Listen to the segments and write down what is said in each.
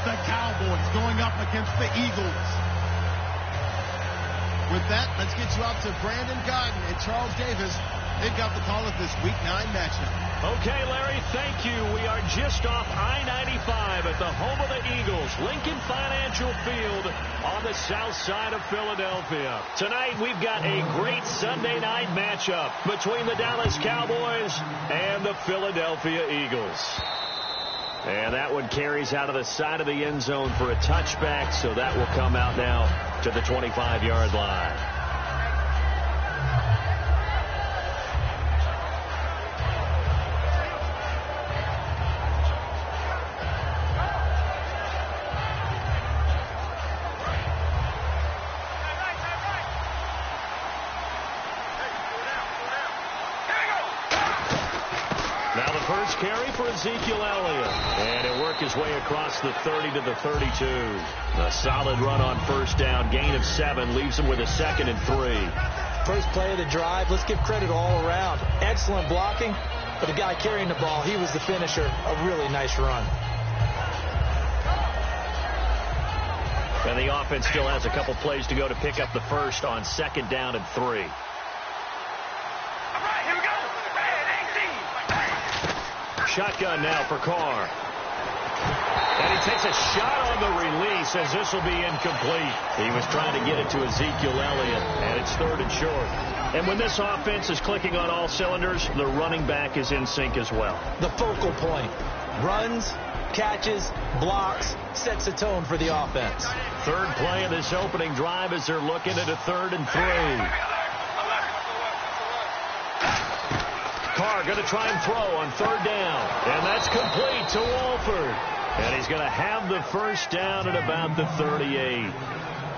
the Cowboys going up against the Eagles. With that, let's get you out to Brandon Guyton and Charles Davis. They've got the call of this Week 9 matchup. Okay, Larry, thank you. We are just off I-95 at the home of the Eagles, Lincoln Financial Field on the south side of Philadelphia. Tonight, we've got a great Sunday night matchup between the Dallas Cowboys and the Philadelphia Eagles. And that one carries out of the side of the end zone for a touchback, so that will come out now to the 25-yard line. First carry for Ezekiel Elliott. And he'll work his way across the 30 to the 32. A solid run on first down. Gain of 7. Leaves him with a 2nd and 3. First play of the drive. Let's give credit all around. Excellent blocking. But the guy carrying the ball, he was the finisher. A really nice run. And the offense still has a couple plays to go to pick up the first on 2nd down and 3. Shotgun now for Carr. And he takes a shot on the release as this will be incomplete. He was trying to get it to Ezekiel Elliott, and it's 3rd and short. And when this offense is clicking on all cylinders, the running back is in sync as well. The focal point. Runs, catches, blocks, sets the tone for the offense. Third play of this opening drive as they're looking at a 3rd and 3. Carr going to try and throw on 3rd down. And that's complete to Wolford. And he's going to have the first down at about the 38.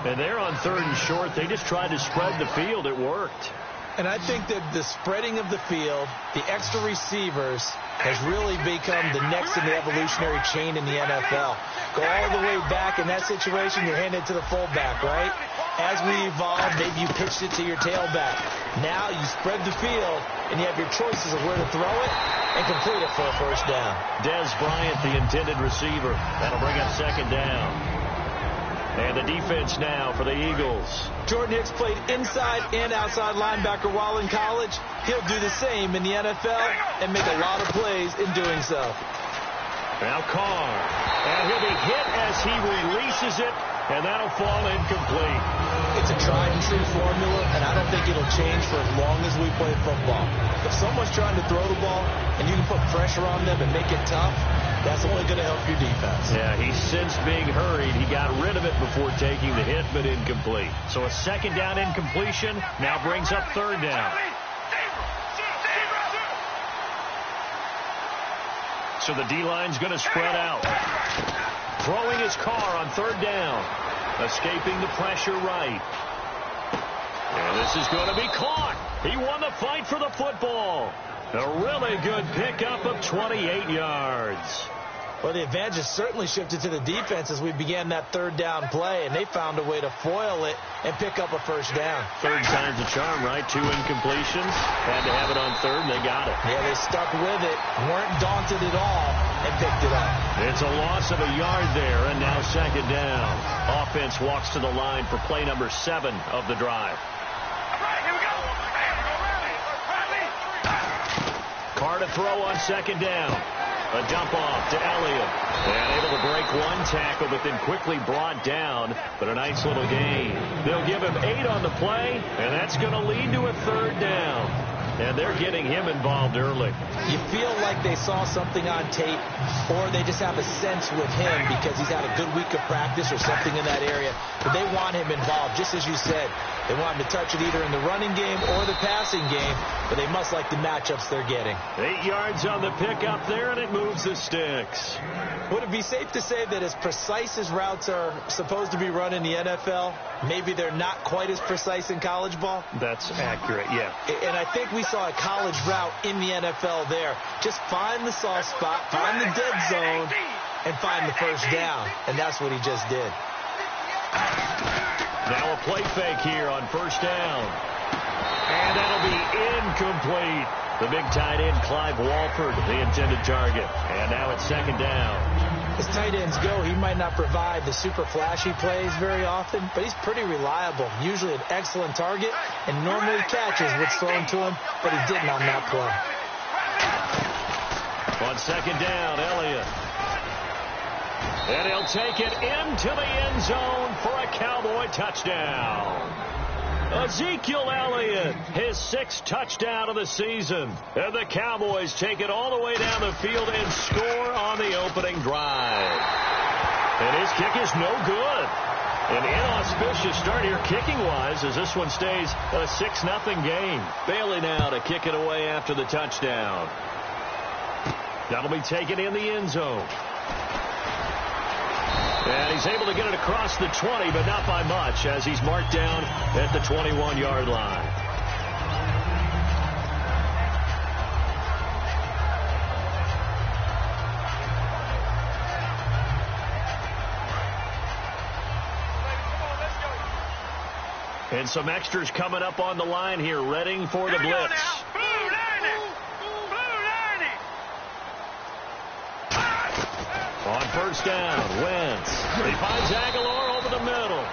And they're on 3rd and short. They just tried to spread the field. It worked. And I think that the spreading of the field, the extra receivers, has really become the next in the evolutionary chain in the NFL. Go all the way back in that situation, you're handed to the fullback, right? As we evolve, maybe you pitched it to your tailback. Now you spread the field, and you have your choices of where to throw it and complete it for a first down. Dez Bryant, the intended receiver. That'll bring up 2nd down. And the defense now for the Eagles. Jordan Hicks played inside and outside linebacker while in college. He'll do the same in the NFL and make a lot of plays in doing so. Now Carr. And he'll be hit as he releases it, and that'll fall incomplete. It's a tried-and-true formula, and I don't think it'll change for as long as we play football. If someone's trying to throw the ball and you can put pressure on them and make it tough, that's only going to help your defense. Yeah, he sensed being hurried. He got rid of it before taking the hit, but incomplete. So a 2nd down incompletion now brings up 3rd down. So the D-line's going to spread out. Throwing his Carr on 3rd down. Escaping the pressure right. And this is going to be caught. He won the fight for the football. A really good pickup of 28 yards. Well, the advantage has certainly shifted to the defense as we began that 3rd down play, and they found a way to foil it and pick up a first down. 3rd time's a charm, right? 2 incompletions. Had to have it on 3rd, and they got it. Yeah, they stuck with it, weren't daunted at all, and picked it up. It's a loss of a yard there, and now 2nd down. Offense walks to the line for play number 7 of the drive. Carr to throw on 2nd down. A dump off to Elliott. And able to break one tackle, but then quickly brought down. But a nice little gain. They'll give him 8 on the play, and that's going to lead to a 3rd down. And they're getting him involved early. You feel like they saw something on tape, or they just have a sense with him because he's had a good week of practice or something in that area. But they want him involved, just as you said. They want him to touch it either in the running game or the passing game, but they must like the matchups they're getting. 8 yards on the pickup there, and it moves the sticks. Would it be safe to say that as precise as routes are supposed to be run in the NFL, maybe they're not quite as precise in college ball? That's accurate, yeah. And I think we saw a college route in the NFL there. Just find the soft spot, find the dead zone, and find the first down. And that's what he just did. Now a play fake here on 1st down. And that'll be incomplete. The big tight end, Clive Walford, the intended target. And now it's 2nd down. As tight ends go, he might not provide the super flashy plays very often, but he's pretty reliable, usually an excellent target, and normally catches what's thrown to him, but he didn't on that play. On second down, Elliott. And he'll take it into the end zone for a Cowboy touchdown. Ezekiel Elliott, his 6th touchdown of the season. And the Cowboys take it all the way down the field and score on the opening drive. And his kick is no good. An inauspicious start here kicking-wise as this one stays a 6-0 game. Bailey now to kick it away after the touchdown. That'll be taken in the end zone. And he's able to get it across the 20, but not by much, as he's marked down at the 21-yard line. And some extras coming up on the line here, ready for the blitz. On first down, Wentz. He finds Aguilar over the middle.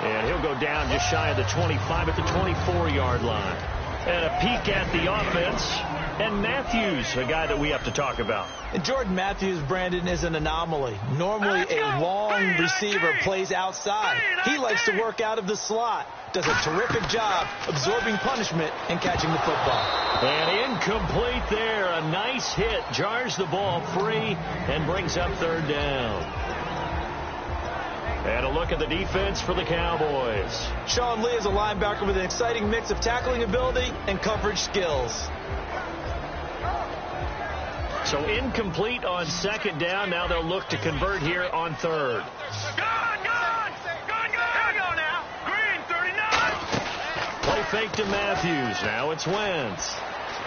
And he'll go down just shy of the 25 at the 24-yard line. And a peek at the offense. And Matthews, a guy that we have to talk about. And Jordan Matthews, Brandon, is an anomaly. Normally a long receiver plays outside. He likes to work out of the slot. Does a terrific job absorbing punishment and catching the football. And incomplete there. A nice hit. Jars the ball free and brings up third down. And a look at the defense for the Cowboys. Sean Lee is a linebacker with an exciting mix of tackling ability and coverage skills. So incomplete on second down. Now they'll look to convert here on third. Play fake to Matthews. Now it's Wentz.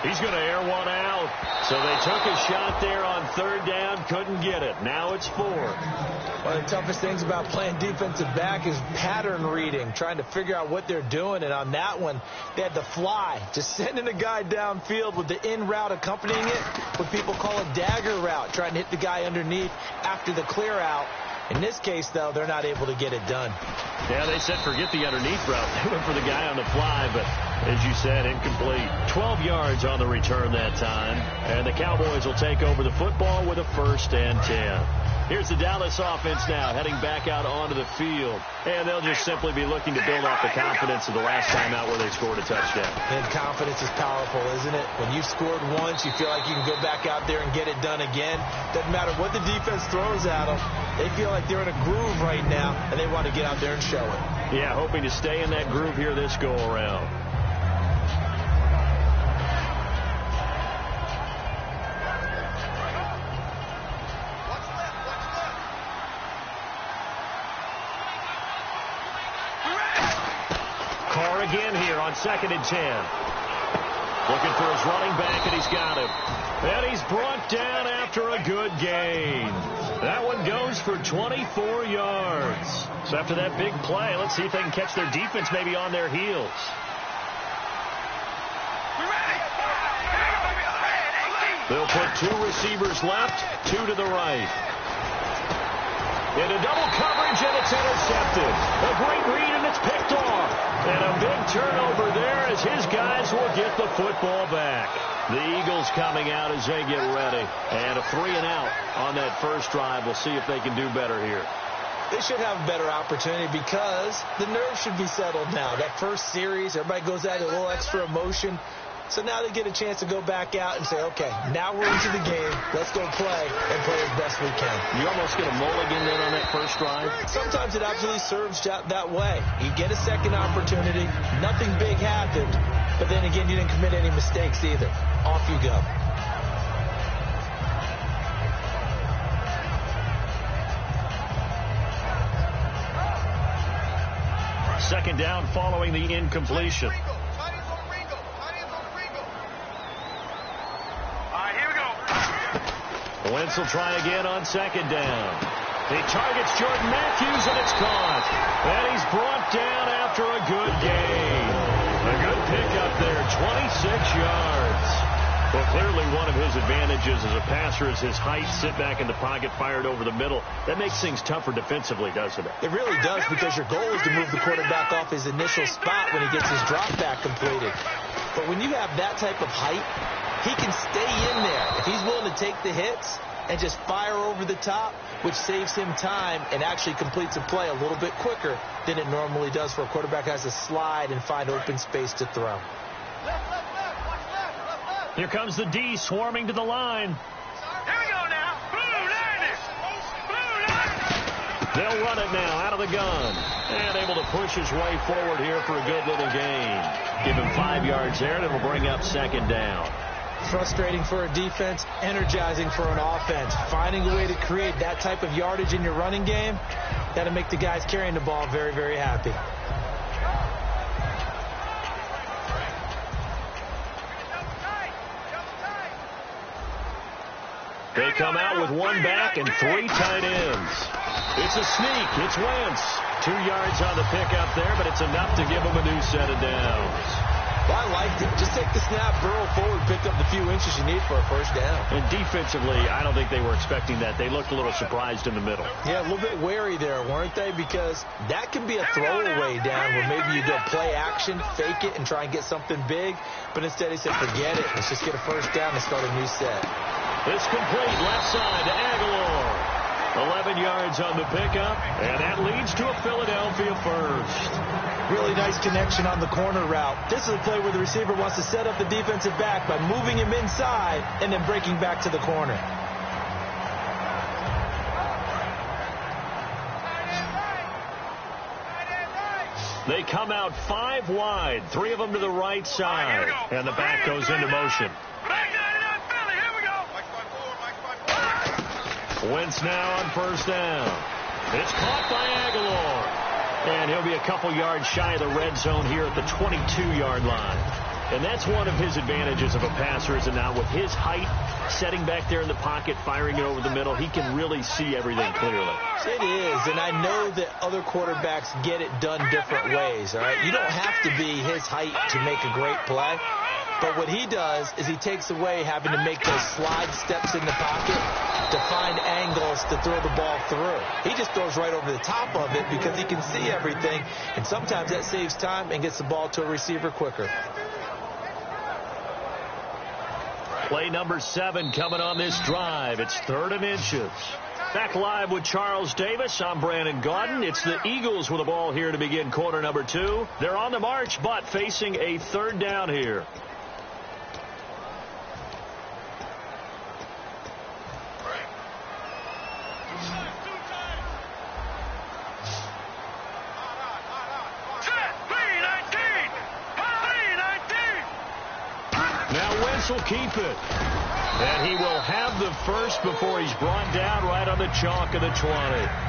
He's going to air one out. So they took a shot there on third down. Couldn't get it. Now it's 4. One of the toughest things about playing defensive back is pattern reading, trying to figure out what they're doing. And on that one, they had the fly, just sending a guy downfield with the in route accompanying it, what people call a dagger route, trying to hit the guy underneath after the clear out. In this case, though, they're not able to get it done. Yeah, they said forget the underneath route. They went for the guy on the fly, but as you said, incomplete. 12 yards on the return that time. And the Cowboys will take over the football with a 1st and 10. Here's the Dallas offense now, heading back out onto the field. And they'll just simply be looking to build off the confidence of the last time out where they scored a touchdown. And confidence is powerful, isn't it? When you've scored once, you feel like you can go back out there and get it done again. Doesn't matter what the defense throws at them. They feel like they're in a groove right now, and they want to get out there and show it. Yeah, hoping to stay in that groove here this go-around. Carr again here on 2nd and 10. Looking for his running back, and he's got him. And he's brought down after a good gain. That one goes for 24 yards. So after that big play, let's see if they can catch their defense maybe on their heels. They'll put 2 receivers left, 2 to the right. Into double coverage, and it's intercepted. A great read, and it's picked off. And a big turnover there as his guys will get the football back. The Eagles coming out as they get ready. And a 3-and-out on that first drive. We'll see if they can do better here. They should have a better opportunity because the nerves should be settled now. That first series, everybody goes out with a little extra emotion. So now they get a chance to go back out and say, okay, now we're into the game. Let's go play and play as best we can. You almost get a mulligan then on that first drive? Sometimes it absolutely serves that way. You get a second opportunity. Nothing big happened. But then again, you didn't commit any mistakes either. Off you go. Second down following the incompletion. Wentz will try again on second down. He targets Jordan Matthews, and it's caught. And he's brought down after a good gain. A good pickup there, 26 yards. Well, clearly one of his advantages as a passer is his height. Sit back in the pocket, fired over the middle. That makes things tougher defensively, doesn't it? It really does, because your goal is to move the quarterback off his initial spot when he gets his drop back completed. But when you have that type of height, he can stay in there. If he's willing to take the hits and just fire over the top, which saves him time and actually completes a play a little bit quicker than it normally does for a quarterback who has to slide and find open space to throw. Here comes the D swarming to the line. Here we go now. Blue Niners. Blue Niners. They'll run it now out of the gun. And able to push his way forward here for a good little gain. Give him 5 yards there, and it'll bring up second down. Frustrating for a defense, energizing for an offense. Finding a way to create that type of yardage in your running game, that'll make the guys carrying the ball very, very happy. They come out with 1 back and 3 tight ends. It's a sneak. It's Wentz. 2 yards on the pickup there, but it's enough to give him a new set of downs. Well, I liked it. Just take the snap, burrow forward, pick up the few inches you need for a first down. And defensively, I don't think they were expecting that. They looked a little surprised in the middle. Yeah, a little bit wary there, weren't they? Because that can be a throwaway down where maybe you go play action, fake it, and try and get something big. But instead, he said, forget it. Let's just get a first down and start a new set. It's complete left side to Aguilar. 11 yards on the pickup, and that leads to a Philadelphia first. Really nice connection on the corner route. This is a play where the receiver wants to set up the defensive back by moving him inside and then breaking back to the corner. They come out 5 wide, 3 of them to the right side, and the back goes into motion. Wentz now on first down. It's caught by Aguilar. And he'll be a couple yards shy of the red zone here at the 22-yard line. And that's one of his advantages of a passer, is that now with his height, setting back there in the pocket, firing it over the middle, he can really see everything clearly. It is, and I know that other quarterbacks get it done different ways, all right? You don't have to be his height to make a great play. But what he does is he takes away having to make those slide steps in the pocket to find angles to throw the ball through. He just throws right over the top of it because he can see everything, and sometimes that saves time and gets the ball to a receiver quicker. Play number 7 coming on this drive. It's 3rd and inches. Back live with Charles Davis. I'm Brandon Gaudin. It's the Eagles with the ball here to begin quarter number 2. They're on the march, but facing a 3rd down here. Will keep it. And he will have the first before he's brought down right on the chalk of the 20.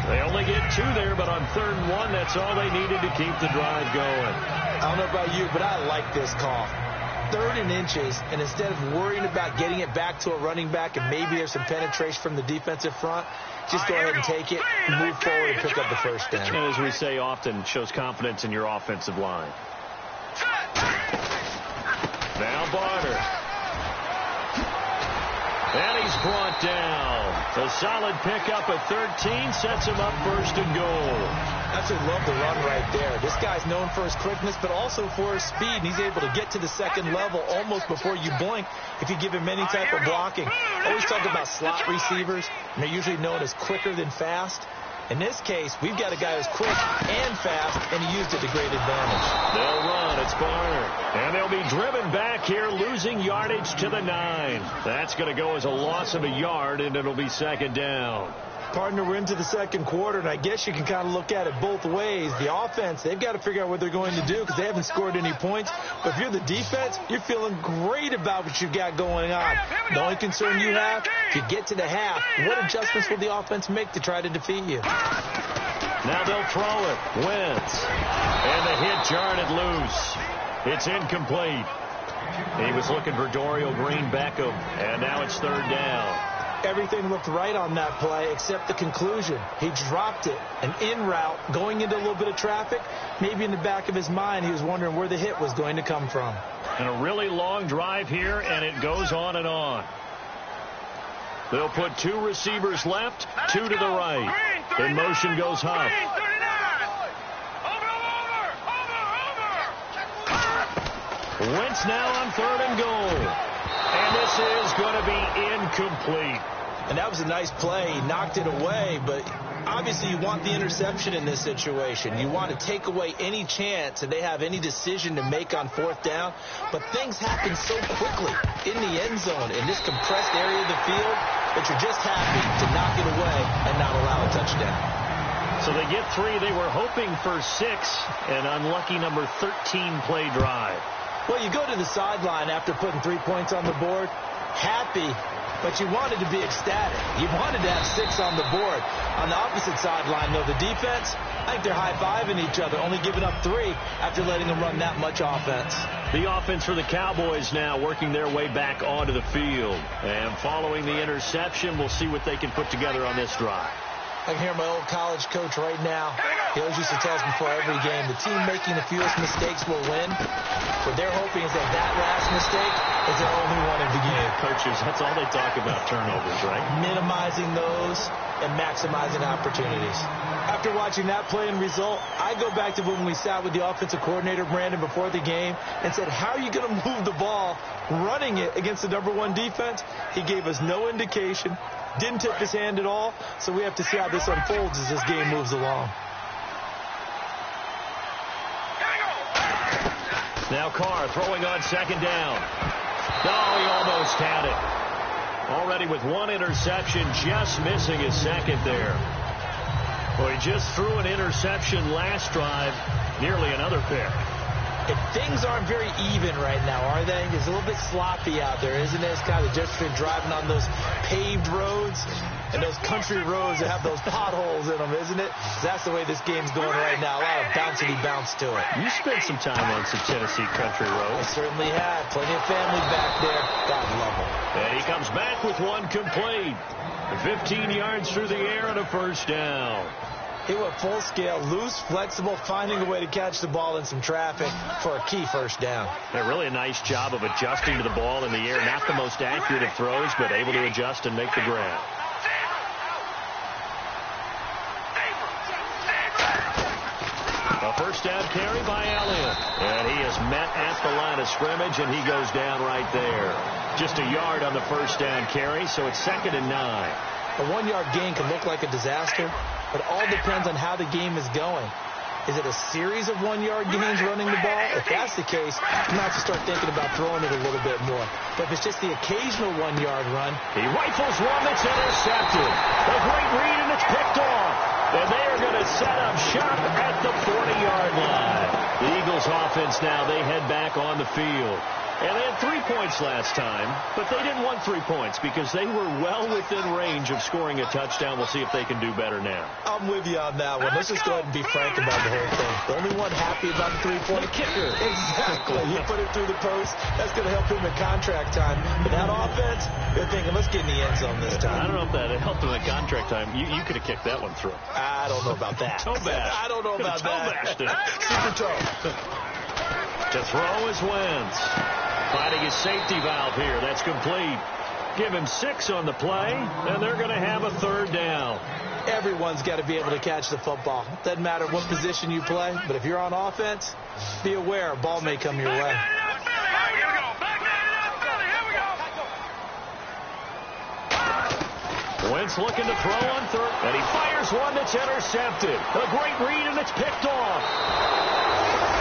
They only get 2 there, but on 3rd and 1, that's all they needed to keep the drive going. I don't know about you, but I like this call. 3rd and inches, and instead of worrying about getting it back to a running back and maybe there's some penetration from the defensive front, just go ahead and take it, move forward, and pick up the first down. And as we say often, shows confidence in your offensive line. Now Barner. And he's brought down. A solid pickup at 13 sets him up 1st and goal. Absolutely love the run right there. This guy's known for his quickness, but also for his speed. And he's able to get to the 2nd level almost before you blink if you give him any type of blocking. Always talk about slot receivers, and they're usually known as quicker than fast. In this case, we've got a guy who's quick and fast, and he used it to great advantage. They'll run. It's Barner. And they'll be driven back here, losing yardage to the 9. That's going to go as a loss of a yard, and it'll be 2nd down. Partner, we're into the 2nd quarter, and I guess you can kind of look at it both ways. The offense, they've got to figure out what they're going to do because they haven't scored any points. But if you're the defense, you're feeling great about what you've got going on. The only concern you have, if you get to the half, what adjustments will the offense make to try to defeat you? Now they'll throw it. Wentz. And the hit jarred it loose. It's incomplete. He was looking for Dorial Green Beckham, and now it's 3rd down. Everything looked right on that play except the conclusion. He dropped it, an in route, going into a little bit of traffic. Maybe in the back of his mind, he was wondering where the hit was going to come from. And a really long drive here, and it goes on and on. They'll put 2 receivers left, 2 to the right. In motion goes Huff. Wentz now on 3rd and goal. And this is going to be incomplete. And that was a nice play. He knocked it away, but obviously you want the interception in this situation. You want to take away any chance that they have any decision to make on 4th down. But things happen so quickly in the end zone in this compressed area of the field that you're just happy to knock it away and not allow a touchdown. So they get 3. They were hoping for 6, an unlucky number 13 play drive. Well, you go to the sideline after putting 3 points on the board, happy, but you wanted to be ecstatic. You wanted to have 6 on the board. On the opposite sideline, though, the defense, I think they're high-fiving each other, only giving up 3 after letting them run that much offense. The offense for the Cowboys now working their way back onto the field. And following the interception, we'll see what they can put together on this drive. I can hear my old college coach right now. He always used to tell us before every game, the team making the fewest mistakes will win. What they're hoping is that last mistake is their only one of the game. Coaches, that's all they talk about, turnovers, right? Minimizing those and maximizing opportunities. After watching that play and result, I go back to when we sat with the offensive coordinator, Brandon, before the game and said, how are you going to move the ball running it against the #1 defense? He gave us no indication. Didn't tip his hand at all, so we have to see how this unfolds as this game moves along. Now Carr throwing on 2nd down. Oh, he almost had it. Already with 1 interception, just missing his 2nd there. Well, he just threw an interception last drive, nearly another pick. And things aren't very even right now, are they? It's a little bit sloppy out there, isn't it? It's kind of just been driving on those paved roads and those country roads that have those potholes in them, isn't it? That's the way this game's going right now. A lot of bouncy bounce to it. You spent some time on some Tennessee country roads. I certainly have. Plenty of family back there. God love them. And he comes back with 1 complete. 15 yards through the air and a 1st down. He went full scale, loose, flexible, finding a way to catch the ball in some traffic for a key 1st down. Yeah, really a nice job of adjusting to the ball in the air. Not the most accurate of throws, but able to adjust and make the grab. A 1st down carry by Elliott. And he is met at the line of scrimmage, and he goes down right there. Just a yard on the 1st down carry, so it's 2nd and 9. A 1-yard gain can look like a disaster, but it all depends on how the game is going. Is it a series of 1-yard gains running the ball? If that's the case, you might have to start thinking about throwing it a little bit more. But if it's just the occasional 1-yard run, he rifles one that's intercepted. A great read, and it's picked off. And they are going to set up shop at the 40-yard line. The Eagles offense now, they head back on the field. And they had 3 points last time, but they didn't want 3 points because they were well within range of scoring a touchdown. We'll see if they can do better now. I'm with you on that one. Let's just go ahead and be frank about the whole thing. The only one happy about the 3-point kicker. Exactly. You put it through the post. That's going to help him in contract time. But that offense, they're thinking, let's get in the end zone this time. I don't know if that helped him in contract time. You could have kicked that one through. I don't know about that. Toe bash. I don't know about that. Super toe. To throw is Wentz. Finding his safety valve here. That's complete. Give him 6 on the play, and they're going to have a 3rd down. Everyone's got to be able to catch the football. Doesn't matter what position you play, but if you're on offense, be aware a ball may come your way. Wentz looking to throw on 3rd, and he fires one that's intercepted. A great read, and it's picked off.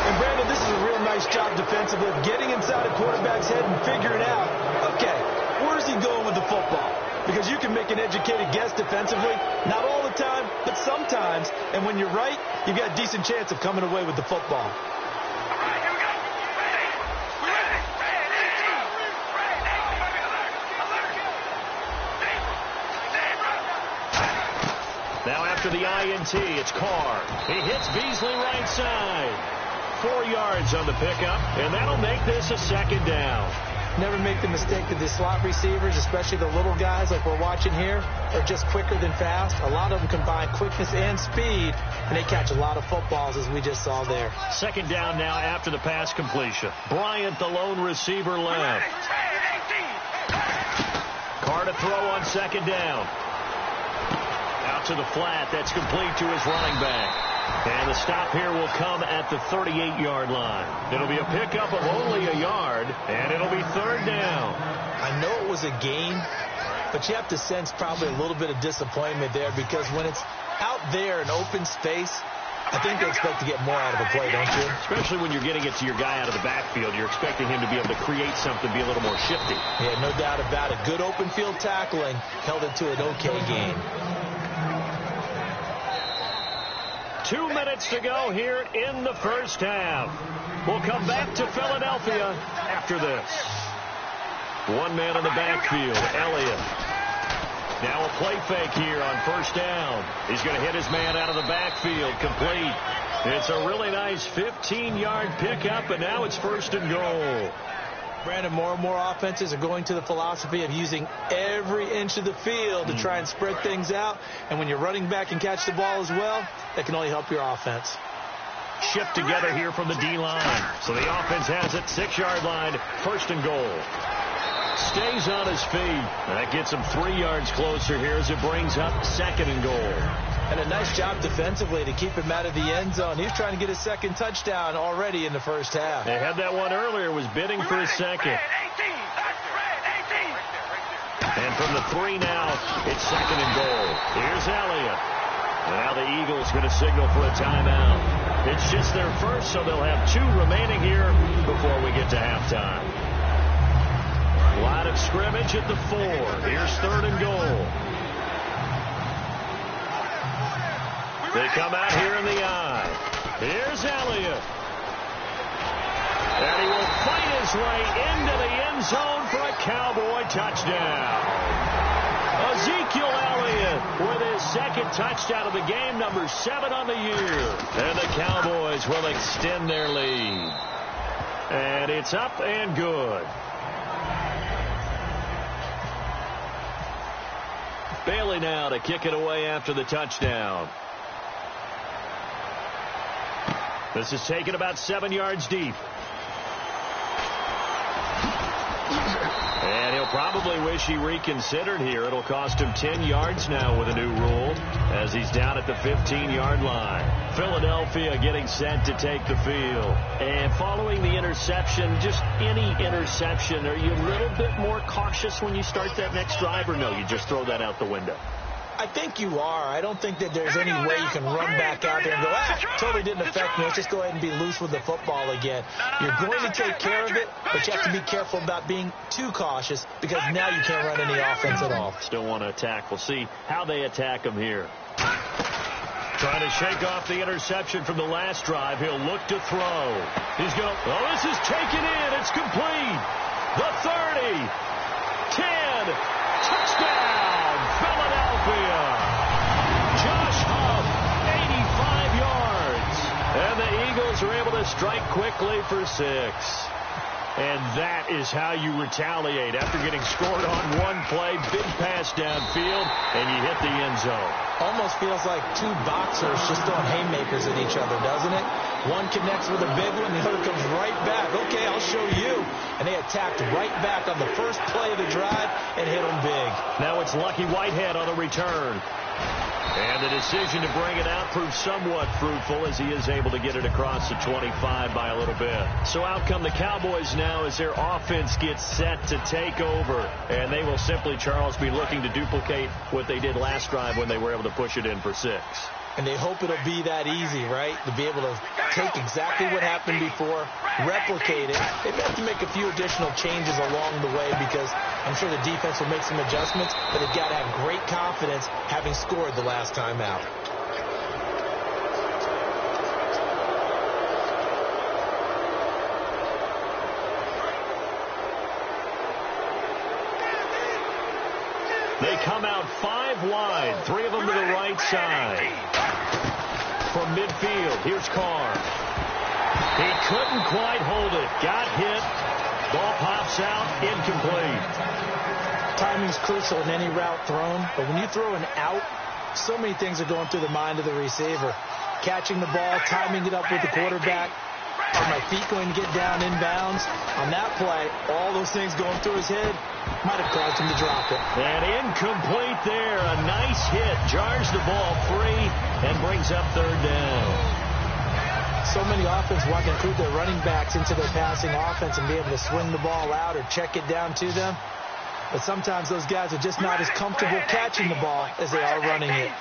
And, Brandon, this is a real nice job defensively of getting inside a quarterback's head and figuring out, okay, where's he going with the football? Because you can make an educated guess defensively, not all the time, but sometimes. And when you're right, you've got a decent chance of coming away with the football. Now after the INT, it's Carr. He hits Beasley right side. 4 yards on the pickup, and that'll make this a 2nd down. Never make the mistake that the slot receivers, especially the little guys like we're watching here, are just quicker than fast. A lot of them combine quickness and speed, and they catch a lot of footballs, as we just saw there. Second down now after the pass completion. Bryant, the lone receiver, left. Carr to throw on second down. Out to the flat. That's complete to his running back. And the stop here will come at the 38-yard line. It'll be a pickup of only a yard, and it'll be third down. I know it was a gain, but you have to sense probably a little bit of disappointment there, because when it's out there in open space, I think they expect to get more out of a play, don't you? Especially when you're getting it to your guy out of the backfield. You're expecting him to be able to create something, be a little more shifty. Yeah, no doubt about it. Good open field tackling held it to an okay gain. 2 minutes to go here in the first half. We'll come back to Philadelphia after this. One man in the backfield, Elliott. Now a play fake here on first down. He's going to hit his man out of the backfield, complete. It's a really nice 15-yard pickup, and now it's first and goal. Brandon, more and more offenses are going to the philosophy of using every inch of the field to try and spread things out. And when you're running back and catch the ball as well, that can only help your offense. Shift together here from the D-line. So the offense has it, 6-yard line, first and goal. Stays on his feet. That gets him 3 yards closer here as it brings up second and goal. And a nice job defensively to keep him out of the end zone. He was trying to get his second touchdown already in the first half. They had that one earlier, was bidding for his second. And from the 3 now, it's second and goal. Here's Elliott. And now the Eagles going to signal for a timeout. It's just their first, so they'll have 2 remaining here before we get to halftime. Line of scrimmage at the 4. Here's third and goal. They come out here in the I. Here's Elliott. And he will fight his way into the end zone for a Cowboy touchdown. Ezekiel Elliott with his second touchdown of the game, number 7 on the year. And the Cowboys will extend their lead. And it's up and good. Bailey now to kick it away after the touchdown. This is taken about 7 yards deep. And he'll probably wish he reconsidered here. It'll cost him 10 yards now with a new rule as he's down at the 15-yard line. Philadelphia getting set to take the field. And following the interception, just any interception, are you a little bit more cautious when you start that next drive, or no, you just throw that out the window? I think you are. I don't think that there's any way you can run back out there and go, totally didn't affect me. Let's just go ahead and be loose with the football again. You're going to take care of it, but you have to be careful about being too cautious, because now you can't run any offense at all. Still want to attack. We'll see how they attack him here. Trying to shake off the interception from the last drive. He'll look to throw. He's going to, this is taken in. It's complete. The 30. 10. Touchdown, Philadelphia. Josh Huff, 85 yards. And the Eagles are able to strike quickly for 6. And that is how you retaliate after getting scored on one play. Big pass downfield, and you hit the end zone. Almost feels like 2 boxers just throwing haymakers at each other, doesn't it? One connects with a big one, the other comes right back. Okay, I'll show you. And they attacked right back on the first play of the drive and hit them big. Now it's Lucky Whitehead on the return. And the decision to bring it out proved somewhat fruitful as he is able to get it across the 25 by a little bit. So out come the Cowboys now as their offense gets set to take over. And they will simply, Charles, be looking to duplicate what they did last drive when they were able to push it in for 6. And they hope it'll be that easy, right? To be able to take exactly what happened before, replicate it. They have to make a few additional changes along the way, because I'm sure the defense will make some adjustments, but they've got to have great confidence having scored the last time out. They come out 5 wide, 3 of them to the right side. From midfield, here's Carr. He couldn't quite hold it. Got hit. Ball pops out, incomplete. Timing's crucial in any route thrown, but when you throw an out, so many things are going through the mind of the receiver. Catching the ball, timing it up with the quarterback. Are my feet going to get down inbounds? On that play, all those things going through his head might have caused him to drop it. And incomplete there. A nice hit. Jars the ball free and brings up third down. So many offenses want to include their running backs into their passing offense and be able to swing the ball out or check it down to them. But sometimes those guys are just not as comfortable catching the ball as they are running it.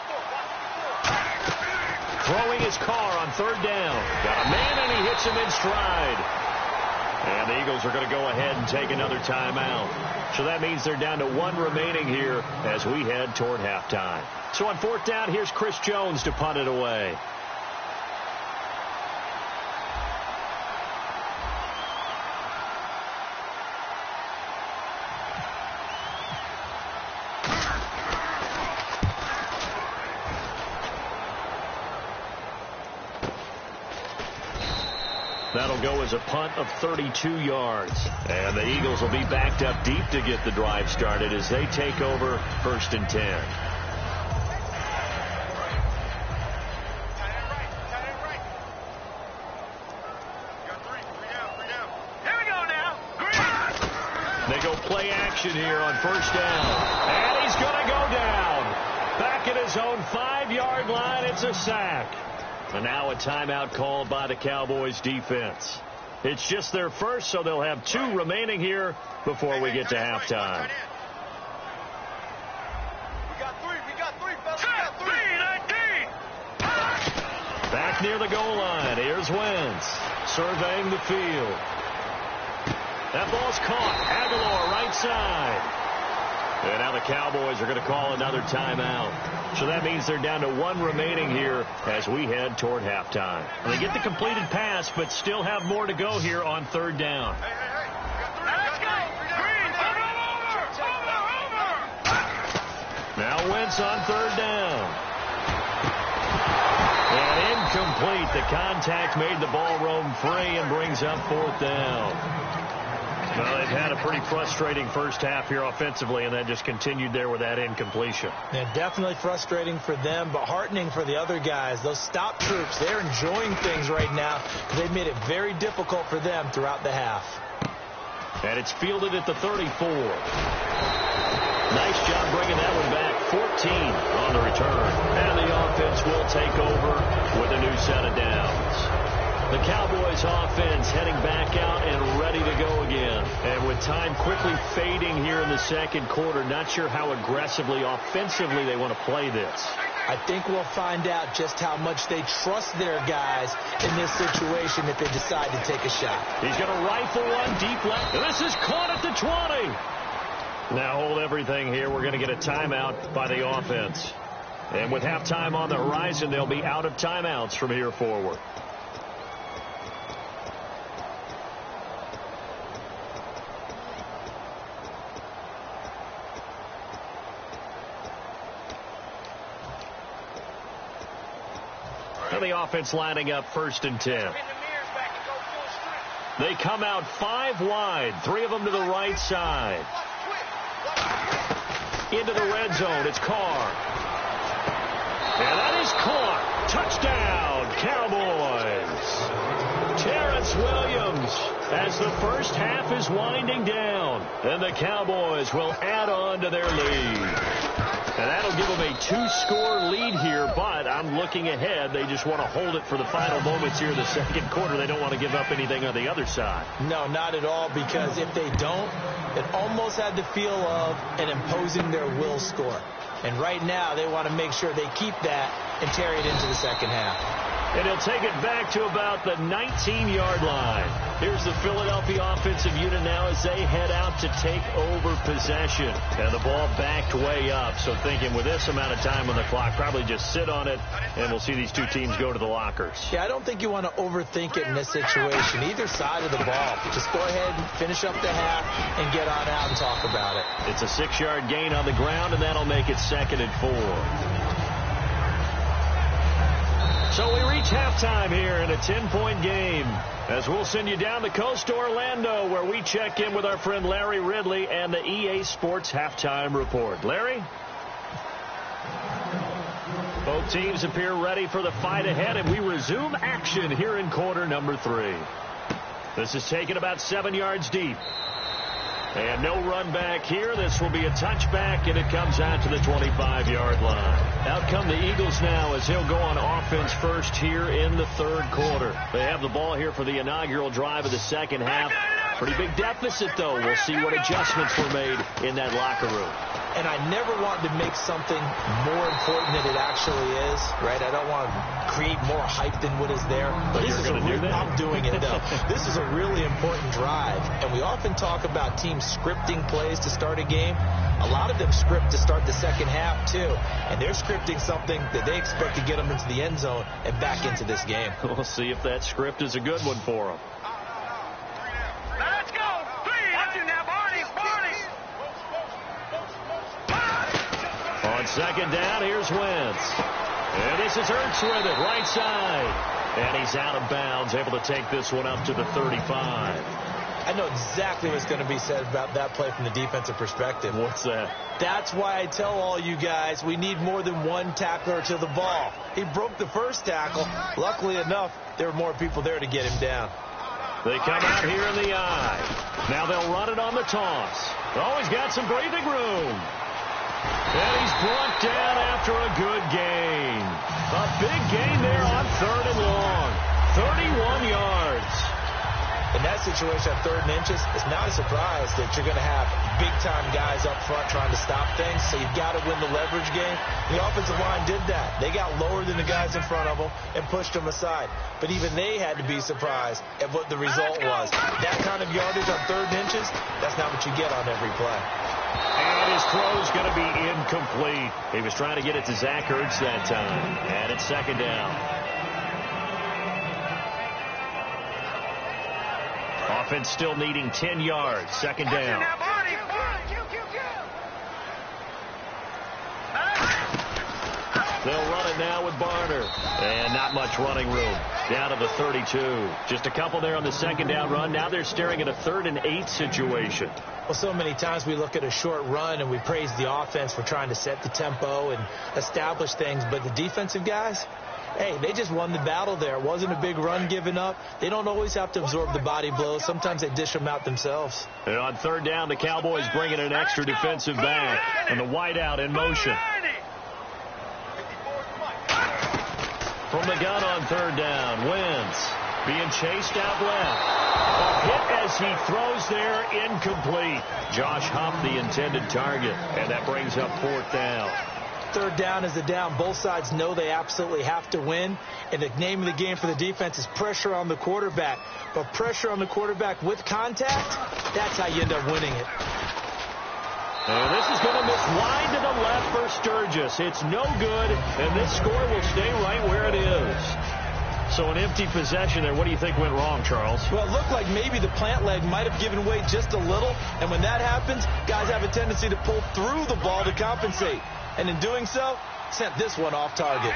Throwing his car on third down. Got a man, and he hits him in stride. And the Eagles are going to go ahead and take another timeout. So that means they're down to one remaining here as we head toward halftime. So on fourth down, here's Chris Jones to punt it away. That'll go as a punt of 32 yards. And the Eagles will be backed up deep to get the drive started as they take over first and 10. Here we go now. They go play action here on first down. And he's going to go down. Back at his own 5-yard line, it's a sack. And now a timeout called by the Cowboys defense. It's just their first, so they'll have 2 remaining here before we get to halftime. We got 3, fellas. We got 3. Back near the goal line, here's Wentz surveying the field. That ball's caught. Aguilar right side. And now the Cowboys are going to call another timeout. So that means they're down to 1 remaining here as we head toward halftime. And they get the completed pass, but still have more to go here on third down. Let's go. Green, over. Now Wentz on third down. And incomplete. The contact made the ball roam free and brings up fourth down. Well, they've had a pretty frustrating first half here offensively, and that just continued there with that incompletion. Yeah, definitely frustrating for them, but heartening for the other guys. Those stop troops, they're enjoying things right now. They've made it very difficult for them throughout the half. And it's fielded at the 34. Nice job bringing that one back. 14 on the return. And the offense will take over with a new set of downs. The Cowboys offense heading back out and ready to go again. And with time quickly fading here in the second quarter, not sure how aggressively, offensively they want to play this. I think we'll find out just how much they trust their guys in this situation if they decide to take a shot. He's going to rifle one deep left. And this is caught at the 20. Now hold everything here. We're going to get a timeout by the offense. And with halftime on the horizon, they'll be out of timeouts from here forward. The offense lining up first and 10. They come out 5 wide, 3 of them to the right side. Into the red zone, it's Carr. And that is caught. Touchdown, Cowboys. Terrence Williams as the first half is winding down. And the Cowboys will add on to their lead. And that'll give them a 2-score lead here, but I'm looking ahead. They just want to hold it for the final moments here in the second quarter. They don't want to give up anything on the other side. No, not at all, because if they don't, it almost had the feel of an imposing their will score. And right now, they want to make sure they keep that and carry it into the second half. And he'll take it back to about the 19-yard line. Here's the Philadelphia offensive unit now as they head out to take over possession. And the ball backed way up. So thinking with this amount of time on the clock, probably just sit on it, and we'll see these 2 teams go to the lockers. Yeah, I don't think you want to overthink it in this situation, either side of the ball. Just go ahead and finish up the half and get on out and talk about it. It's a 6-yard gain on the ground, and that'll make it 2nd and 4. So we reach reach halftime here in a 10-point game, as we'll send you down the coast to Orlando, where we check in with our friend Larry Ridley and the EA Sports Halftime Report. Larry? Both teams appear ready for the fight ahead, and we resume action here in quarter number 3. This is taken about 7 yards deep. And no run back here. This will be a touchback, and it comes out to the 25-yard line. Out come the Eagles now, as he'll go on offense first here in the third quarter. They have the ball here for the inaugural drive of the second half. Pretty big deficit, though. We'll see what adjustments were made in that locker room. And I never want to make something more important than it actually is, right? I don't want to create more hype than what is there. But you're going to do that? I'm doing it, though. This is a really important drive. And we often talk about teams scripting plays to start a game. A lot of them script to start the second half, too. And they're scripting something that they expect to get them into the end zone and back into this game. We'll see if that script is a good one for them. Let's go. Please. Watch it now, Barney. On second down, here's Wentz. And this is Hurts with it, right side. And he's out of bounds, able to take this one up to the 35. I know exactly what's going to be said about that play from the defensive perspective. What's that? That's why I tell all you guys we need more than one tackler to the ball. He broke the first tackle. Luckily enough, there were more people there to get him down. They come out here in the eye. Now they'll run it on the toss. Oh, he's got some breathing room. And he's brought down after a good gain. A big gain there on 3rd and long. 31 yards. In that situation, at 3rd and inches, it's not a surprise that you're going to have big-time guys up front trying to stop things, so you've got to win the leverage game. The offensive line did that. They got lower than the guys in front of them and pushed them aside. But even they had to be surprised at what the result was. That kind of yardage on 3rd and inches, that's not what you get on every play. And his throw's going to be incomplete. He was trying to get it to Zach Ertz that time. And it's second down. Offense still needing 10 yards. Second down. They'll run it now with Barner. And not much running room. Down to the 32. Just a couple there on the second down run. Now they're staring at a 3rd and 8 situation. Well, so many times we look at a short run and we praise the offense for trying to set the tempo and establish things. But the defensive guys, hey, they just won the battle there. It wasn't a big run given up. They don't always have to absorb the body blows. Sometimes they dish them out themselves. And on 3rd down, the Cowboys bring in an extra defensive back. And the wideout in motion. From the gun on 3rd down, Wentz being chased out left. A hit as he throws there, incomplete. Josh Huff, the intended target. And that brings up 4th down. 3rd down is the down. Both sides know they absolutely have to win. And the name of the game for the defense is pressure on the quarterback. But pressure on the quarterback with contact, that's how you end up winning it. And this is going to miss wide to the left for Sturgis. It's no good, and this score will stay right where it is. So an empty possession there. What do you think went wrong, Charles? Well, it looked like maybe the plant leg might have given way just a little. And when that happens, guys have a tendency to pull through the ball to compensate. And in doing so, sent this one off target.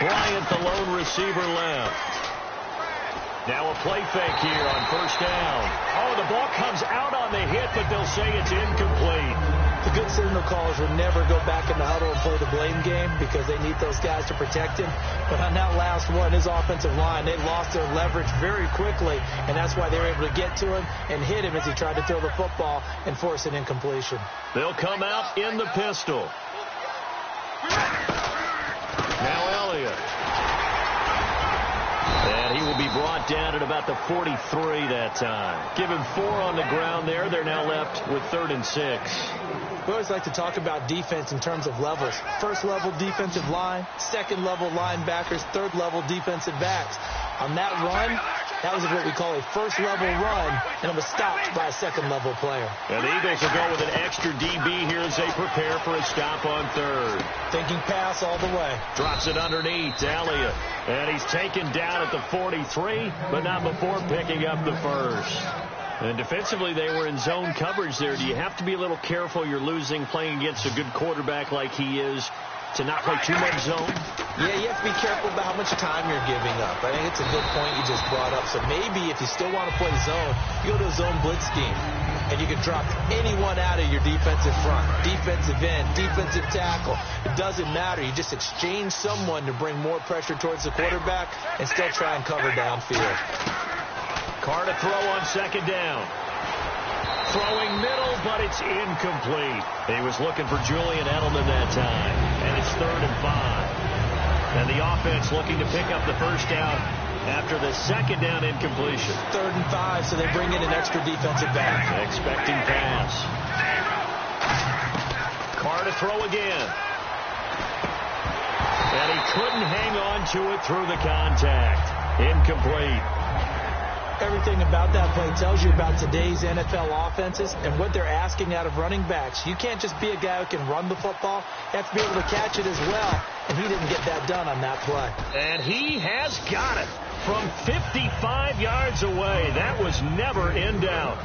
Bryant, the lone receiver, left. Now a play fake here on 1st down. Oh, the ball comes out on the hit, but they'll say it's incomplete. The good signal callers will never go back in the huddle and play the blame game because they need those guys to protect him. But on that last one, his offensive line, they lost their leverage very quickly, and that's why they were able to get to him and hit him as he tried to throw the football and force an incompletion. They'll come out in the pistol. Now Elliott. And he will be brought down at about the 43 that time. Give him 4 on the ground there. They're now left with 3rd and 6. We always like to talk about defense in terms of levels. 1st level defensive line, 2nd level linebackers, 3rd level defensive backs. On that run, that was what we call a 1st level run, and it was stopped by a 2nd level player. And the Eagles will go with an extra DB here as they prepare for a stop on 3rd. Thinking pass all the way. Drops it underneath to Elliott. And he's taken down at the 43, but not before picking up the 1st. And defensively, they were in zone coverage there. Do you have to be a little careful? You're losing playing against a good quarterback like he is to not play too much zone? Yeah, you have to be careful about how much time you're giving up. I think it's a good point you just brought up. So maybe if you still want to play zone, you go to a zone blitz scheme. And you can drop anyone out of your defensive front, defensive end, defensive tackle. It doesn't matter. You just exchange someone to bring more pressure towards the quarterback and still try and cover downfield. Carr to throw on second down. Throwing middle, but it's incomplete. He was looking for Julian Edelman that time. And it's 3rd and 5. And the offense looking to pick up the first down after the second down incompletion. 3rd and 5, so they bring in an extra defensive back. Expecting pass. Carr to throw again. And he couldn't hang on to it through the contact. Incomplete. Everything about that play tells you about today's NFL offenses and what they're asking out of running backs. You can't just be a guy who can run the football. You have to be able to catch it as well, and he didn't get that done on that play. And he has got it from 55 yards away. That was never in doubt.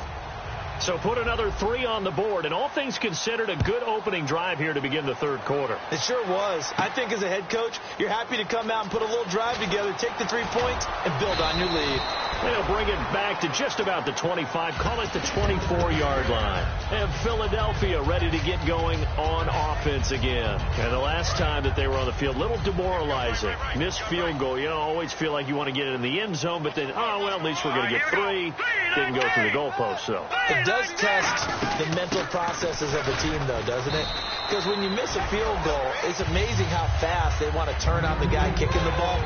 So put another 3 on the board, and all things considered, a good opening drive here to begin the third quarter. It sure was. I think as a head coach, you're happy to come out and put a little drive together, take the 3 points, and build on your lead. They'll bring it back to just about the 25, call it the 24-yard line. And Philadelphia ready to get going on offense again. And the last time that they were on the field, a little demoralizing. Missed field goal. You know, always feel like you want to get it in the end zone, but then, oh, well, at least we're going to get 3. Didn't go through the goalpost, so. It does test the mental processes of the team, though, doesn't it? Because when you miss a field goal, it's amazing how fast they want to turn on the guy kicking the ball.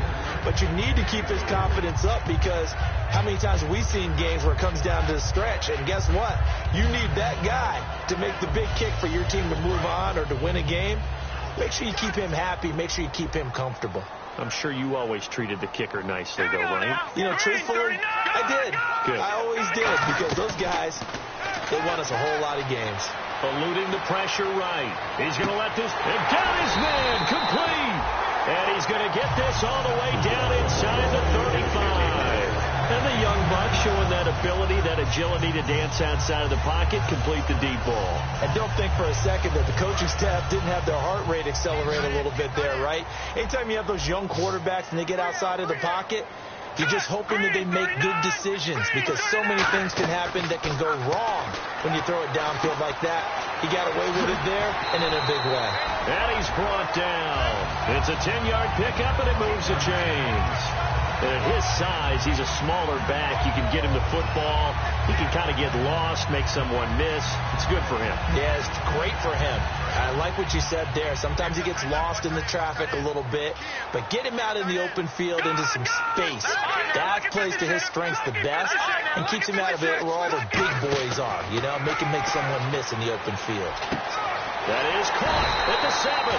But you need to keep his confidence up, because how many times have we seen games where it comes down to the stretch? And guess what? You need that guy to make the big kick for your team to move on or to win a game. Make sure you keep him happy. Make sure you keep him comfortable. I'm sure you always treated the kicker nicely, though, right? You know, truthfully, I did. Good. I always did, because those guys, they won us a whole lot of games. Eluding the pressure right. He's going to let this, and down his man, complete. And he's going to get this all the way down inside the 35. And the young buck showing that ability, that agility to dance outside of the pocket, complete the deep ball. And don't think for a second that the coaching staff didn't have their heart rate accelerate a little bit there, right? Anytime you have those young quarterbacks and they get outside of the pocket, you're just hoping that they make good decisions, because so many things can happen that can go wrong when you throw it downfield like that. He got away with it there and in a big way. And he's brought down. It's a 10-yard pickup, and it moves the chains. And at his size, he's a smaller back. You can get him the football. He can kind of get lost, make someone miss. It's good for him. Yeah, it's great for him. I like what you said there. Sometimes he gets lost in the traffic a little bit, but get him out in the open field into some space. That plays to his strengths the best and keeps him out of it where all the big boys are, you know, make him make someone miss in the open field. That is caught at the 7.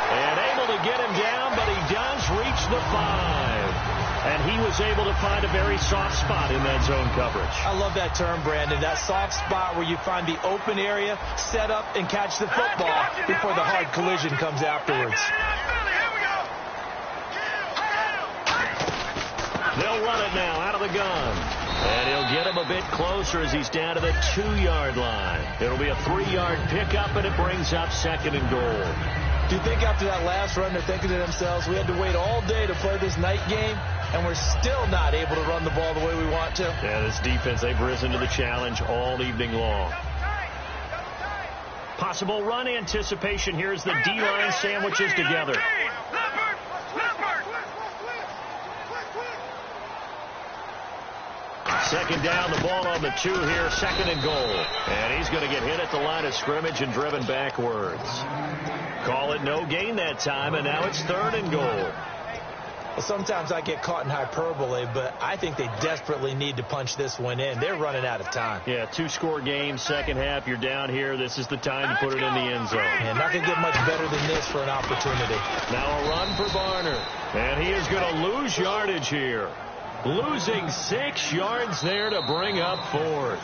And able to get him down, but he does reach the 5. And he was able to find a very soft spot in that zone coverage. I love that term, Brandon. That soft spot where you find the open area, set up, and catch the football before the hard collision comes afterwards. They'll run it now out of the gun. And he'll get him a bit closer as he's down to the 2-yard line. It'll be a 3-yard pickup, and it brings up 2nd and goal. Do you think after that last run they're thinking to themselves, we had to wait all day to play this night game, and we're still not able to run the ball the way we want to? Yeah, this defense, they've risen to the challenge all evening long. Possible run anticipation here as the D-line sandwiches together. Second down, the ball on the 2 here, 2nd and goal. And he's going to get hit at the line of scrimmage and driven backwards. Call it no gain that time, and now it's 3rd and goal. Well, sometimes I get caught in hyperbole, but I think they desperately need to punch this one in. They're running out of time. Yeah, 2-score game, second half. You're down here. This is the time to put it in the end zone. And not going to get much better than this for an opportunity. Now a run for Barner. And he is going to lose yardage here. Losing 6 yards there to bring up 4th.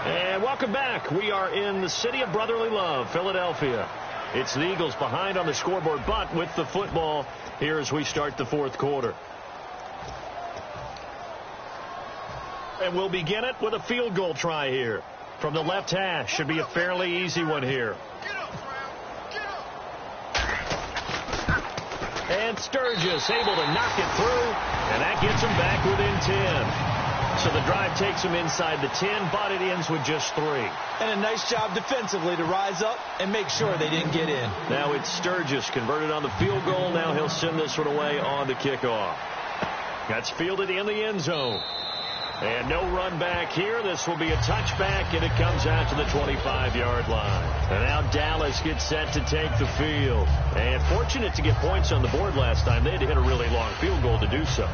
And welcome back. We are in the city of brotherly love, Philadelphia. It's the Eagles behind on the scoreboard, but with the football here as we start the 4th quarter. And we'll begin it with a field goal try here from the left hash. Should be a fairly easy one here. And Sturgis able to knock it through, and that gets them back within 10. So the drive takes them inside the 10, but it ends with just 3. And a nice job defensively to rise up and make sure they didn't get in. Now it's Sturgis converted on the field goal. Now he'll send this one away on the kickoff. That's fielded in the end zone. And no run back here. This will be a touchback, and it comes out to the 25-yard line. And now Dallas gets set to take the field. And fortunate to get points on the board last time. They had to hit a really long field goal to do so.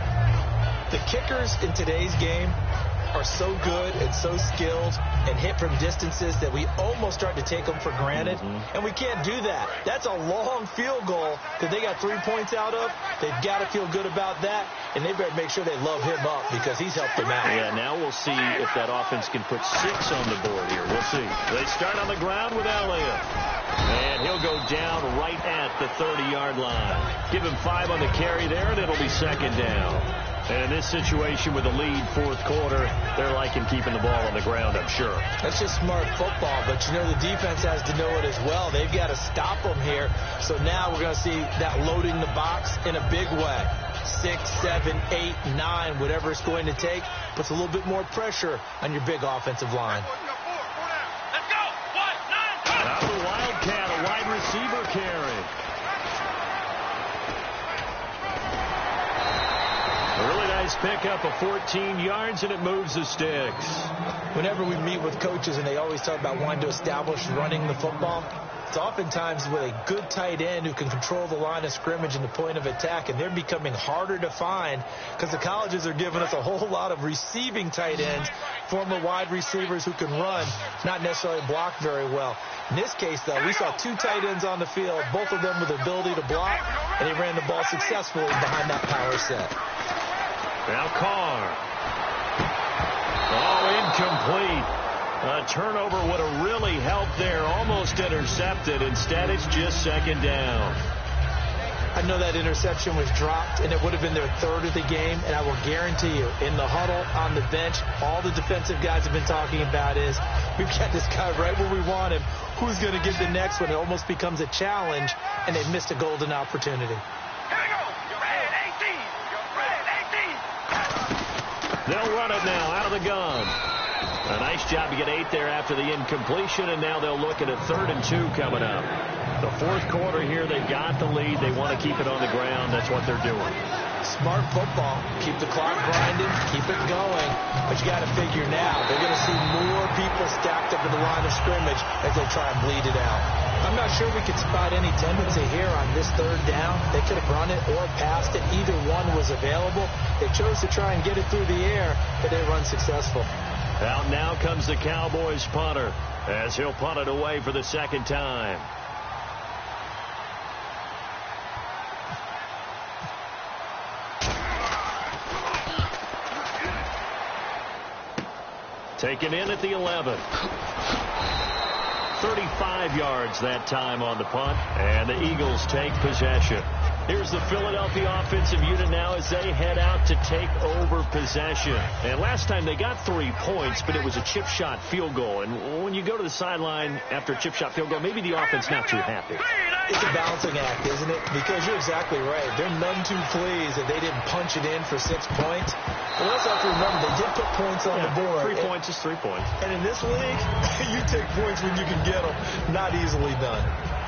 The kickers in today's game are so good and so skilled and hit from distances that we almost start to take them for granted. And we can't do that. That's a long field goal that they got 3 points out of. They've got to feel good about that, and they better make sure they love him up because he's helped them out. Yeah, now we'll see if that offense can put 6 on the board here. We'll see. They start on the ground with Elliott. And he'll go down right at the 30-yard line. Give him 5 on the carry there, and it'll be second down. And in this situation with the lead fourth quarter, they're liking keeping the ball on the ground, I'm sure. That's just smart football, but you know the defense has to know it as well. They've got to stop them here. So now we're going to see that loading the box in a big way. 6, 7, 8, 9, whatever it's going to take, puts a little bit more pressure on your big offensive line. Let's go. 1, 9, 2. Now the Wildcat, a wide receiver carry. A really nice pickup of 14 yards, and it moves the sticks. Whenever we meet with coaches and they always talk about wanting to establish running the football, it's oftentimes with a good tight end who can control the line of scrimmage and the point of attack, and they're becoming harder to find because the colleges are giving us a whole lot of receiving tight ends, former wide receivers who can run, not necessarily block very well. In this case, though, we saw 2 tight ends on the field, both of them with the ability to block, and they ran the ball successfully behind that power set. Now Carr. Oh, incomplete. A turnover would have really helped there. Almost intercepted. Instead, it's just second down. I know that interception was dropped, and it would have been their 3rd of the game, and I will guarantee you, in the huddle, on the bench, all the defensive guys have been talking about is, we've got this guy right where we want him. Who's going to get the next one? It almost becomes a challenge, and they've missed a golden opportunity. They'll run it now out of the gun. A nice job to get 8 there after the incompletion, and now they'll look at a 3rd and 2 coming up. The fourth quarter here, they've got the lead. They want to keep it on the ground. That's what they're doing. Smart football. Keep the clock grinding. Keep it going. But you got to figure now, they're going to see more people stacked up in the line of scrimmage as they try and bleed it out. I'm not sure we could spot any tendency here on this 3rd down. They could have run it or passed it. Either one was available. They chose to try and get it through the air, but they run successful. Out now comes the Cowboys punter as he'll punt it away for the second time. Taken in at the 11. 35 yards that time on the punt, and the Eagles take possession. Here's the Philadelphia offensive unit now as they head out to take over possession. And last time they got 3 points, but it was a chip shot field goal. And when you go to the sideline after a chip shot field goal, maybe the offense not too happy. It's a balancing act, isn't it? Because you're exactly right. They're none too pleased that they didn't punch it in for 6 points. But we also have to remember they did put points on the board. 3 points is 3 points. And in this league, you take points when you can get them. Not easily done.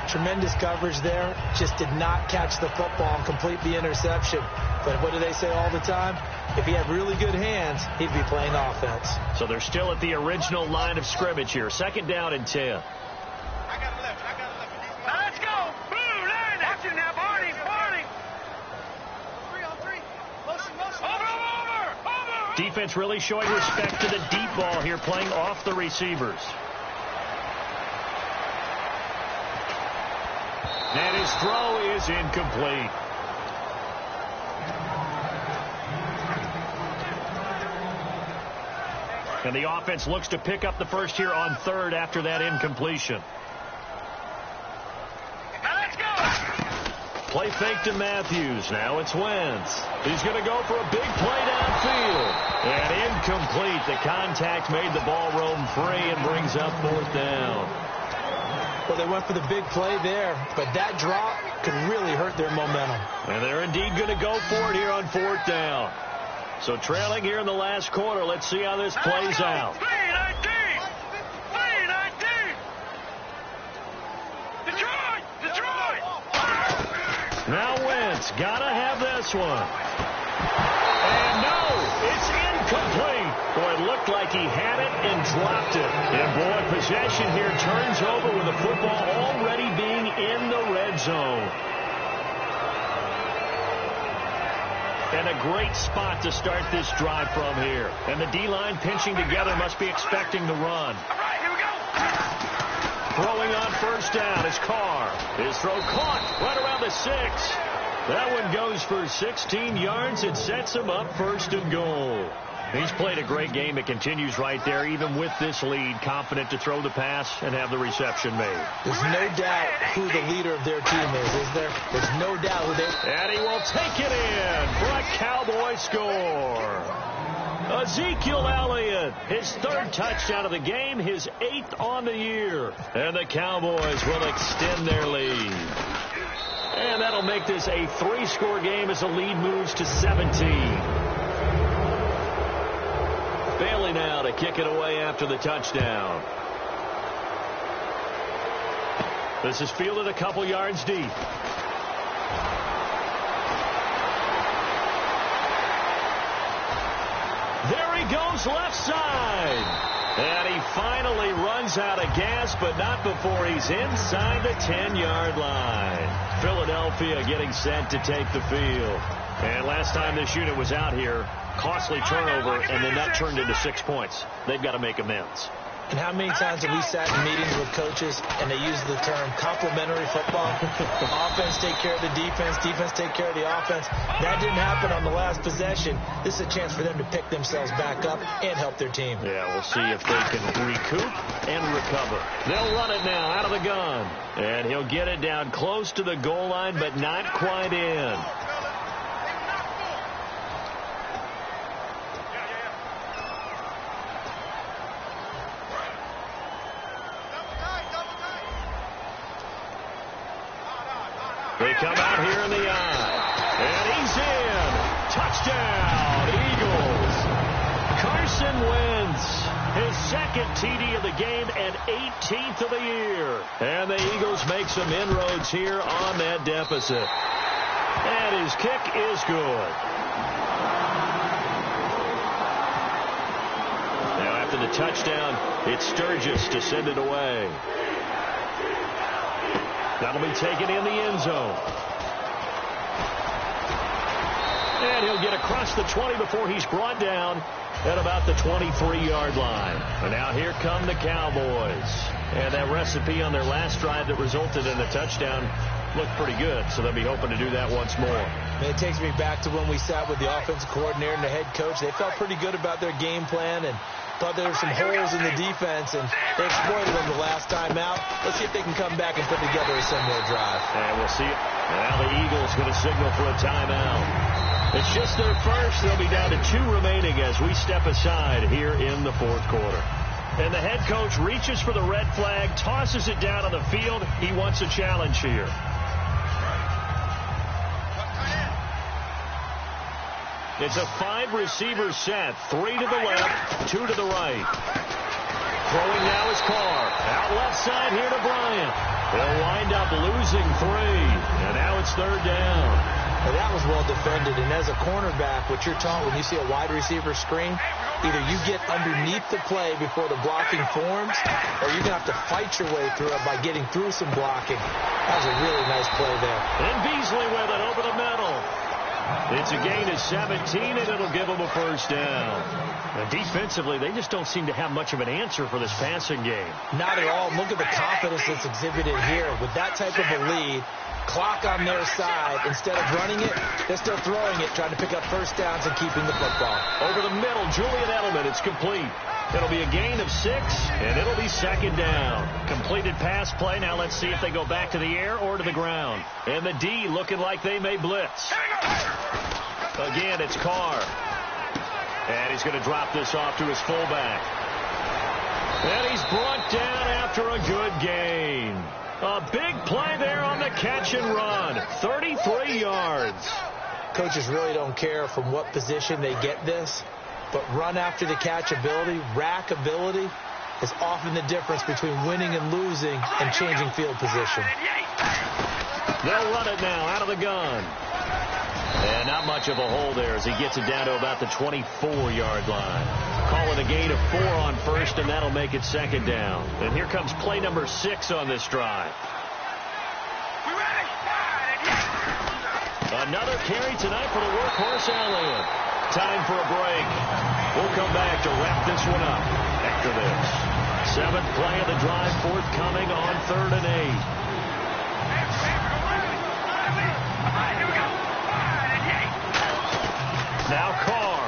Tremendous coverage there. Just did not catch the football and complete the interception. But what do they say all the time? If he had really good hands, he'd be playing offense. So they're still at the original line of scrimmage here. Second down and 10. Now let's go. Blue line. Watch it now, Barney. Barney. 3 on 3. Motion. Over. Defense really showing respect to the deep ball here, playing off the receivers. And his throw is incomplete. And the offense looks to pick up the first here on 3rd after that incompletion. Now let's go. Play fake to Matthews. Now it's Wentz. He's going to go for a big play downfield. And incomplete. The contact made the ball roam free and brings up 4th down. Well, they went for the big play there, but that drop could really hurt their momentum. And they're indeed going to go for it here on 4th down. So trailing here in the last quarter. Let's see how this plays out. Now Wentz, gotta have this one. And no, it's incomplete. Boy, it looked like he had it and dropped it. And boy, possession here turns over with the football already being in the red zone. And a great spot to start this drive from here. And the D-line pinching together must be expecting the run. All right, here we go. Throwing on 1st down is Carr. His throw caught right around the 6. That one goes for 16 yards. It sets him up 1st and goal. He's played a great game. It continues right there, even with this lead, confident to throw the pass and have the reception made. There's no doubt who the leader of their team is there? There's no doubt who they... And he will take it in for a Cowboy score. Ezekiel Elliott, his 3rd touchdown of the game, his 8th on the year. And the Cowboys will extend their lead. And that'll make this a 3-score game as the lead moves to 17. Bailey now to kick it away after the touchdown. This is fielded a couple yards deep. There he goes left side. And he finally runs out of gas, but not before he's inside the 10-yard line. Philadelphia getting set to take the field. And last time this unit was out here, costly turnover, and then that turned into 6 points. They've got to make amends. And how many times have we sat in meetings with coaches and they use the term complementary football? Offense take care of the defense, defense take care of the offense. That didn't happen on the last possession. This is a chance for them to pick themselves back up and help their team. Yeah, we'll see if they can recoup and recover. They'll run it now out of the gun. And he'll get it down close to the goal line, but not quite in. They come out here in the eye. And he's in. Touchdown, Eagles. Carson Wentz, his 2nd TD of the game and 18th of the year. And the Eagles make some inroads here on that deficit. And his kick is good. Now after the touchdown, it's Sturgis to send it away. That'll be taken in the end zone. And he'll get across the 20 before he's brought down at about the 23-yard line. And now here come the Cowboys. And that recipe on their last drive that resulted in a touchdown looked pretty good, so they'll be hoping to do that once more. And it takes me back to when we sat with the offensive coordinator and the head coach. They felt pretty good about their game plan and thought there were some holes in the defense, and they exploited them the last time out. Let's see if they can come back and put together a similar drive. And we'll see it. Now the Eagles going to signal for a timeout. It's just their first. They'll be down to 2 remaining as we step aside here in the 4th quarter. And the head coach reaches for the red flag, tosses it down on the field. He wants a challenge here. It's a 5-receiver set. 3 to the left, 2 to the right. Throwing now is Carr. Out left side here to Bryant. They'll wind up losing 3. And now it's 3rd down. Well, that was well defended. And as a cornerback, what you're taught when you see a wide receiver screen, either you get underneath the play before the blocking forms, or you're going to have to fight your way through it by getting through some blocking. That was a really nice play there. And Beasley with it over the middle. It's a gain of 17, and it'll give them a 1st down. And defensively, they just don't seem to have much of an answer for this passing game. Not at all. Look at the confidence that's exhibited here. With that type of a lead, clock on their side, instead of running it, they're still throwing it, trying to pick up 1st downs and keeping the football. Over the middle, Julian Edelman, it's complete. It'll be a gain of 6, and it'll be 2nd down. Completed pass play. Now let's see if they go back to the air or to the ground. And the D looking like they may blitz. Again, it's Carr. And he's going to drop this off to his fullback. And he's brought down after a good gain. A big play there on the catch and run. 33 yards. Coaches really don't care from what position they get this, but run after the catch ability, rack ability, is often the difference between winning and losing and changing field position. They'll run it now out of the gun. And not much of a hole there as he gets it down to about the 24-yard line. Calling a gain of 4 on first, and that'll make it second down. And here comes play number 6 on this drive. Another carry tonight for the workhorse Elliott. Time for a break. We'll come back to wrap this one up after this. 7th play of the drive forthcoming on 3rd and 8. Now Carr.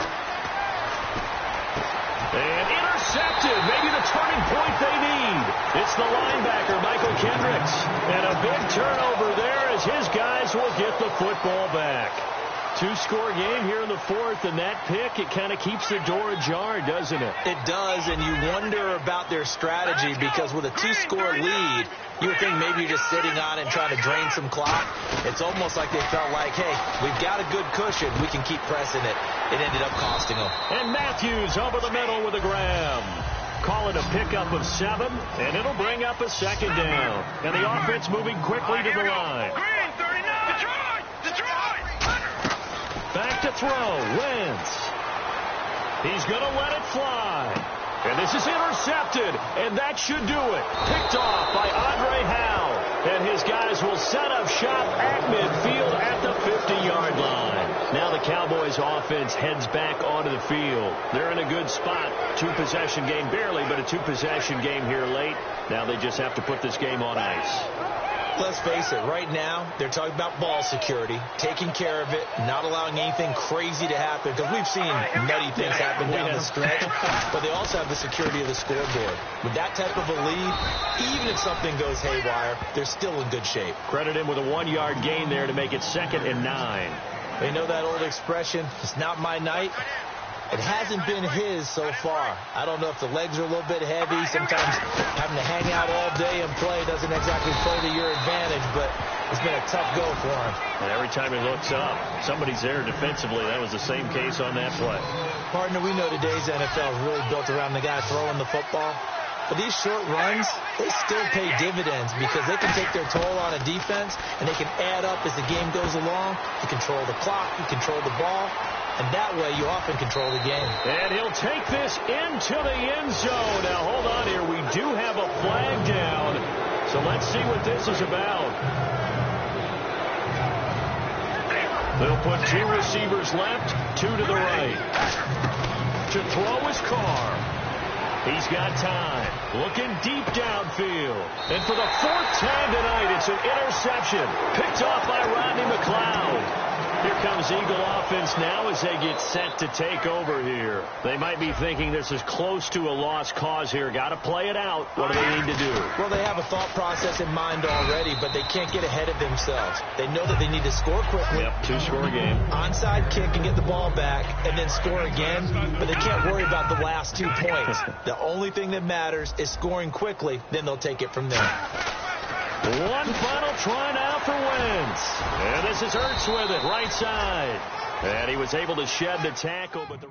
And intercepted. Maybe the turning point they need. It's the linebacker, Michael Kendricks. And a big turnover there as his guys will get the football back. 2-score game here in the 4th, and that pick, it kind of keeps the door ajar, doesn't it? It does, and you wonder about their strategy because with a 2-score lead, you would think maybe you're just sitting on it and trying to drain some clock. It's almost like they felt like, hey, we've got a good cushion. We can keep pressing it. It ended up costing them. And Matthews over the middle with a grab. Call it a pickup of 7, and it'll bring up a second down. And the offense moving quickly to the line. Back to throw. Wentz. He's going to let it fly. And this is intercepted. And that should do it. Picked off by Andre Howe. And his guys will set up shop at midfield at the 50-yard line. Now the Cowboys offense heads back onto the field. They're in a good spot. 2-possession game barely, but a 2-possession game here late. Now they just have to put this game on ice. Let's face it, right now, they're talking about ball security, taking care of it, not allowing anything crazy to happen, because we've seen nutty things happen down the stretch, but they also have the security of the scoreboard. With that type of a lead, even if something goes haywire, they're still in good shape. Credit him with a 1-yard gain there to make it 2nd and 9. They know that old expression, it's not my night. It hasn't been his so far. I don't know if the legs are a little bit heavy. Sometimes having to hang out all day and play doesn't exactly play to your advantage, but it's been a tough go for him. And every time he looks up, somebody's there defensively. That was the same case on that play. Partner, we know today's NFL is really built around the guy throwing the football. But these short runs, they still pay dividends because they can take their toll on a defense, and they can add up as the game goes along. You control the clock, you control the ball, and that way you often control the game. And he'll take this into the end zone. Now, hold on here. We do have a flag down, so let's see what this is about. They'll put 2 receivers left, 2 to the right. To throw is Carr. He's got time. Looking deep downfield. And for the 4th time tonight, it's an interception. Picked off by Rodney McLeod. Here comes Eagle offense now as they get set to take over here. They might be thinking this is close to a lost cause here. Got to play it out. What do they need to do? Well, they have a thought process in mind already, but they can't get ahead of themselves. They know that they need to score quickly. Yep, 2-score game. Onside kick and get the ball back and then score again, but they can't worry about the last 2 points. The only thing that matters is scoring quickly, then they'll take it from there. One final try now for Wentz. And this is Ertz with it, right side. And he was able to shed the tackle, but the...